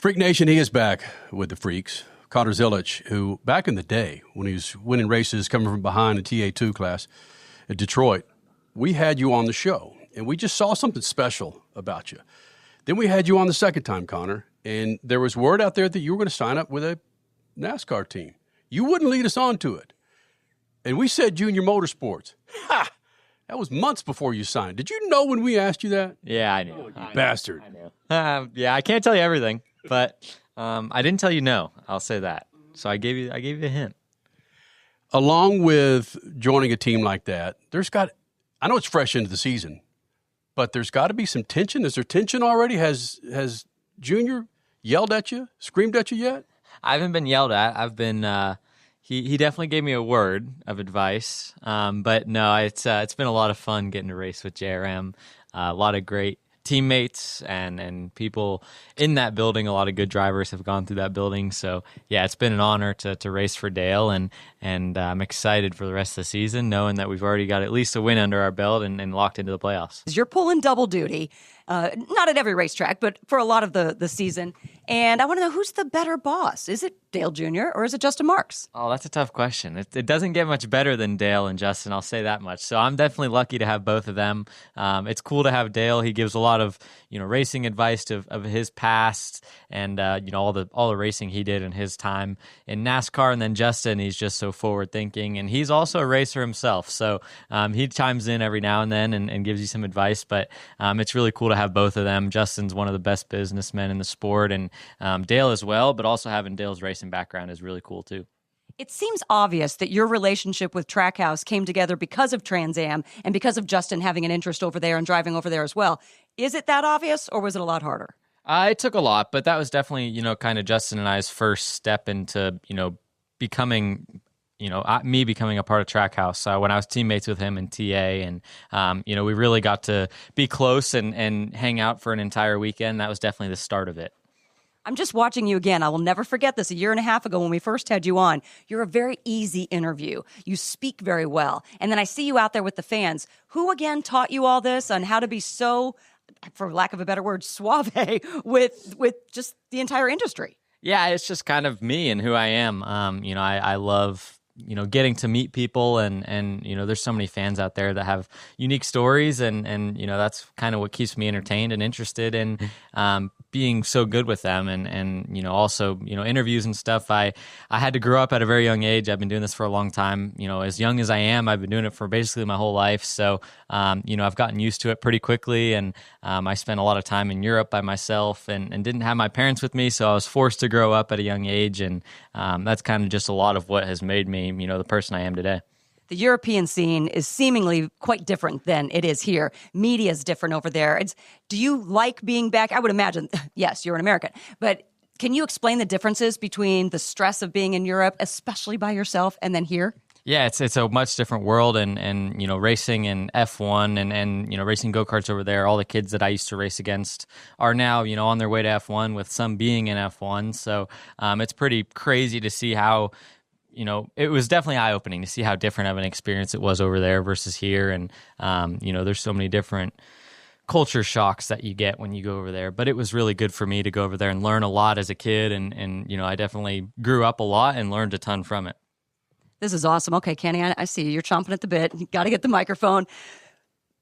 Freak Nation, he is back with the Freaks. Connor Zilisch, who back in the day when he was winning races coming from behind the TA2 class at Detroit, we had you on the show, and we just saw something special about you. Then we had you on the second time, Connor, and there was word out there that you were going to sign up with a NASCAR team. You wouldn't lead us on to it. And we said Junior Motorsports. Ha! That was months before you signed. Did you know when we asked you that? Yeah, I knew. Oh, you bastard. I knew. Yeah, I can't tell you everything, but I didn't tell you no. I'll say that. So I gave you a hint. Along with joining a team like that, I know it's fresh into the season, but there's got to be some tension. Is there tension already? Has Junior yelled at you, screamed at you yet? I haven't been yelled at. I've been. He definitely gave me a word of advice, but no, it's been a lot of fun getting to race with JRM. A lot of great teammates and people in that building. A lot of good drivers have gone through that building. So yeah, it's been an honor to race for Dale, and I'm excited for the rest of the season, knowing that we've already got at least a win under our belt and locked into the playoffs. You're pulling double duty, not at every racetrack, but for a lot of the season. And I want to know, who's the better boss? Is it Dale Jr. or is it Justin Marks? Oh, that's a tough question. It doesn't get much better than Dale and Justin, I'll say that much. So I'm definitely lucky to have both of them. It's cool to have Dale. He gives a lot of racing advice of his past and all the racing he did in his time in NASCAR. And then Justin, he's just so forward thinking, and he's also a racer himself. So he chimes in every now and then and gives you some advice. But it's really cool to have both of them. Justin's one of the best businessmen in the sport, and Dale as well. But also having Dale's racing background is really cool too. It seems obvious that your relationship with Trackhouse came together because of Trans Am and because of Justin having an interest over there and driving over there as well. Is it that obvious, or was it a lot harder? It took a lot, but that was definitely, kind of Justin and I's first step into, becoming, me becoming a part of Trackhouse. When I was teammates with him in TA, and, we really got to be close and hang out for an entire weekend. That was definitely the start of it. I'm just watching you again. I will never forget this. A year and a half ago when we first had you on, you're a very easy interview. You speak very well. And then I see you out there with the fans. Who, again, taught you all this on how to be so, for lack of a better word, suave with just the entire industry? Yeah, it's just kind of me and who I am. I love getting to meet people, and there's so many fans out there that have unique stories, and that's kind of what keeps me entertained and interested in being so good with them, and also interviews and stuff. I had to grow up at a very young age. I've been doing this for a long time. As young as I am, I've been doing it for basically my whole life. So I've gotten used to it pretty quickly, and I spent a lot of time in Europe by myself, and didn't have my parents with me, so I was forced to grow up at a young age, and that's kind of just a lot of what has made me the person I am today. The European scene is seemingly quite different than it is here. Media is different over there. Do you like being back? I would imagine, yes, you're an American, but can you explain the differences between the stress of being in Europe, especially by yourself, and then here? Yeah, it's a much different world, and racing in F1 and racing go-karts over there. All the kids that I used to race against are now on their way to F1, with some being in F1. So it's pretty crazy to see how it was definitely eye-opening to see how different of an experience it was over there versus here. And, there's so many different culture shocks that you get when you go over there. But it was really good for me to go over there and learn a lot as a kid. And I definitely grew up a lot and learned a ton from it. This is awesome. Okay, Kenny, I see you. You're chomping at the bit. You got to get the microphone.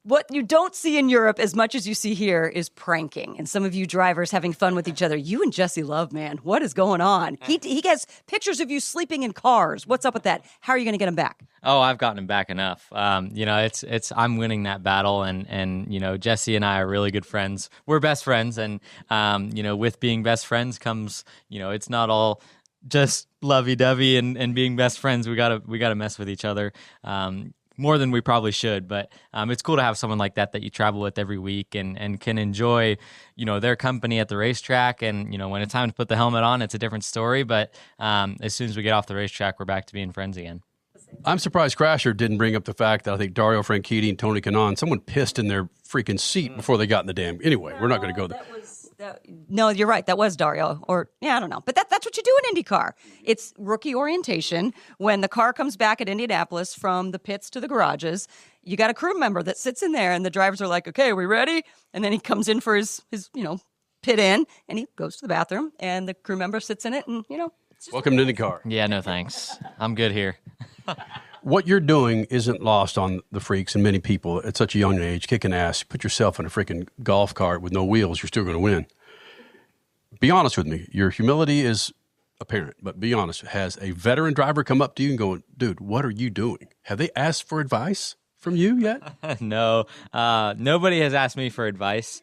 What you don't see in Europe as much as you see here is pranking, and some of you drivers having fun with each other. You and Jesse Love, man, what is going on? He gets pictures of you sleeping in cars. What's up with that? How are you going to get him back? Oh, I've gotten him back enough. It's I'm winning that battle, and Jesse and I are really good friends. We're best friends, and with being best friends comes it's not all just lovey-dovey and being best friends. We gotta mess with each other. More than we probably should, but it's cool to have someone like that you travel with every week and can enjoy, their company at the racetrack. And, when it's time to put the helmet on, it's a different story. But as soon as we get off the racetrack, we're back to being friends again. I'm surprised Crasher didn't bring up the fact that I think Dario Franchitti and Tony Kanaan, someone pissed in their freaking seat before they got in the damn. Anyway, we're not going to go there. No, you're right. That was Dario. I don't know. But that's what you do in IndyCar. It's rookie orientation. When the car comes back at Indianapolis from the pits to the garages, you got a crew member that sits in there, and the drivers are like, okay, are we ready? And then he comes in for his pit in, and he goes to the bathroom, and the crew member sits in it, and, it's just Welcome to IndyCar. Yeah, no thanks. I'm good here. What you're doing isn't lost on the freaks and many people at such a young age, kicking ass. Put yourself in a freaking golf cart with no wheels, you're still going to win. Be honest with me. Your humility is apparent, but be honest. Has a veteran driver come up to you and go, dude, what are you doing? Have they asked for advice from you yet? No, nobody has asked me for advice.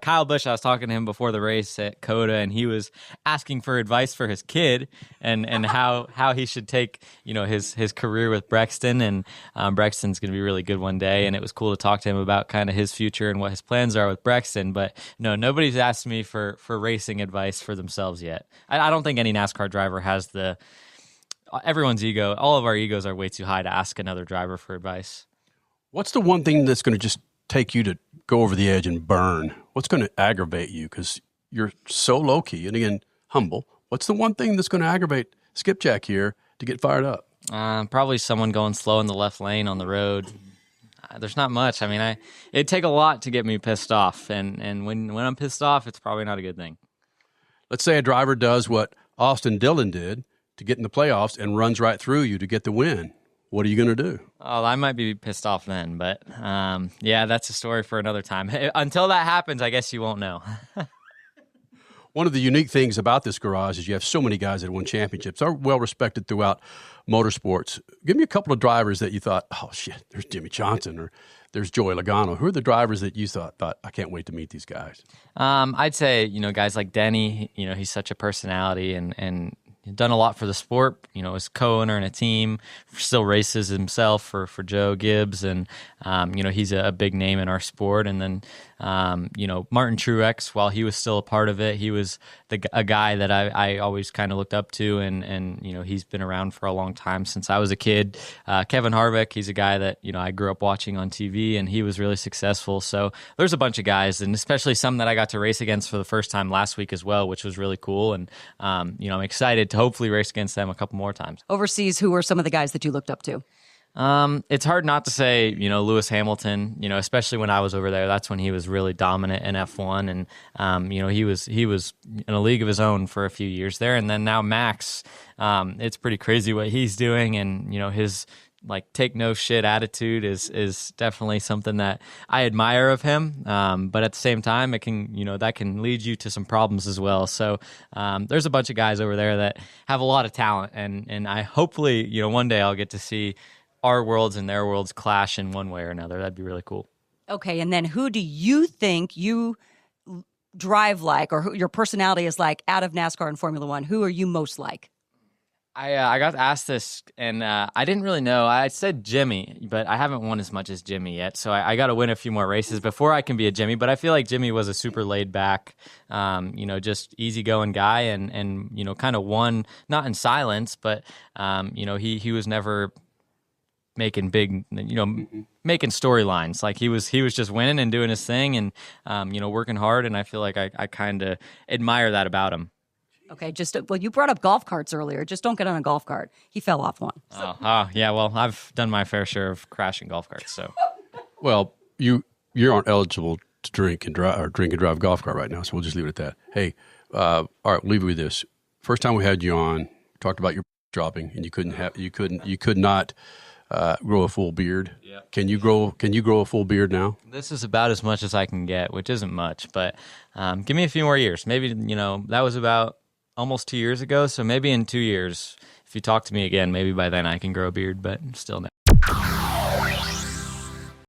Kyle Busch, I was talking to him before the race at Coda, and he was asking for advice for his kid and how he should take his career with Brexton. And Brexton's going to be really good one day, and it was cool to talk to him about kind of his future and what his plans are with Brexton. But no, nobody's asked me for racing advice for themselves yet. I don't think any NASCAR driver has everyone's ego. All of our egos are way too high to ask another driver for advice. What's the one thing that's going to just take you to go over the edge and burn? What's going to aggravate you? Because you're so low-key and, again, humble. What's the one thing that's going to aggravate Skipjack here to get fired up? Probably someone going slow in the left lane on the road. There's not much. I mean, it'd take a lot to get me pissed off. And when I'm pissed off, it's probably not a good thing. Let's say a driver does what Austin Dillon did to get in the playoffs and runs right through you to get the win. What are you going to do? Oh, I might be pissed off then, but yeah, that's a story for another time. Until that happens, I guess you won't know. One of the unique things about this garage is you have so many guys that won championships, are well respected throughout motorsports. Give me a couple of drivers that you thought, oh shit, there's Jimmy Johnson or there's Joey Logano. Who are the drivers that you thought I can't wait to meet these guys? I'd say, guys like Denny, he's such a personality and done a lot for the sport, as co-owner in a team, still races himself for Joe Gibbs. And, he's a big name in our sport. And then, Martin Truex, while he was still a part of it, he was a guy that I always kind of looked up to. And, he's been around for a long time since I was a kid. Kevin Harvick, he's a guy that, I grew up watching on TV and he was really successful. So there's a bunch of guys, and especially some that I got to race against for the first time last week as well, which was really cool. And, I'm excited to hopefully race against them a couple more times. Overseas, who were some of the guys that you looked up to? It's hard not to say, Lewis Hamilton, especially when I was over there. That's when he was really dominant in F1. And, he was in a league of his own for a few years there. And then now Max, it's pretty crazy what he's doing. And, his take no shit attitude is definitely something that I admire of him. But at the same time, it can, that can lead you to some problems as well. So, there's a bunch of guys over there that have a lot of talent, and I hopefully, one day I'll get to see our worlds and their worlds clash in one way or another. That'd be really cool. Okay. And then who do you think you drive like, or who your personality is like out of NASCAR and Formula One? Who are you most like? I got asked this, and I didn't really know. I said Jimmy, but I haven't won as much as Jimmy yet, so I got to win a few more races before I can be a Jimmy. But I feel like Jimmy was a super laid-back, just easygoing guy, and kind of won, not in silence, but, he was never making big, making storylines. Like he was just winning and doing his thing and, working hard, and I feel like I kind of admire that about him. Okay, you brought up golf carts earlier. Just don't get on a golf cart. He fell off one. So. Oh, yeah. Well, I've done my fair share of crashing golf carts. So, well, you aren't eligible to drink and drive golf cart right now. So we'll just leave it at that. Hey, all right, we'll leave it with this. First time we had you on, talked about your dropping, and you could not grow a full beard. Yeah. Can you grow a full beard now? This is about as much as I can get, which isn't much. But give me a few more years. Maybe that was about almost 2 years ago, so maybe in 2 years, if you talk to me again, maybe by then I can grow a beard, but still no.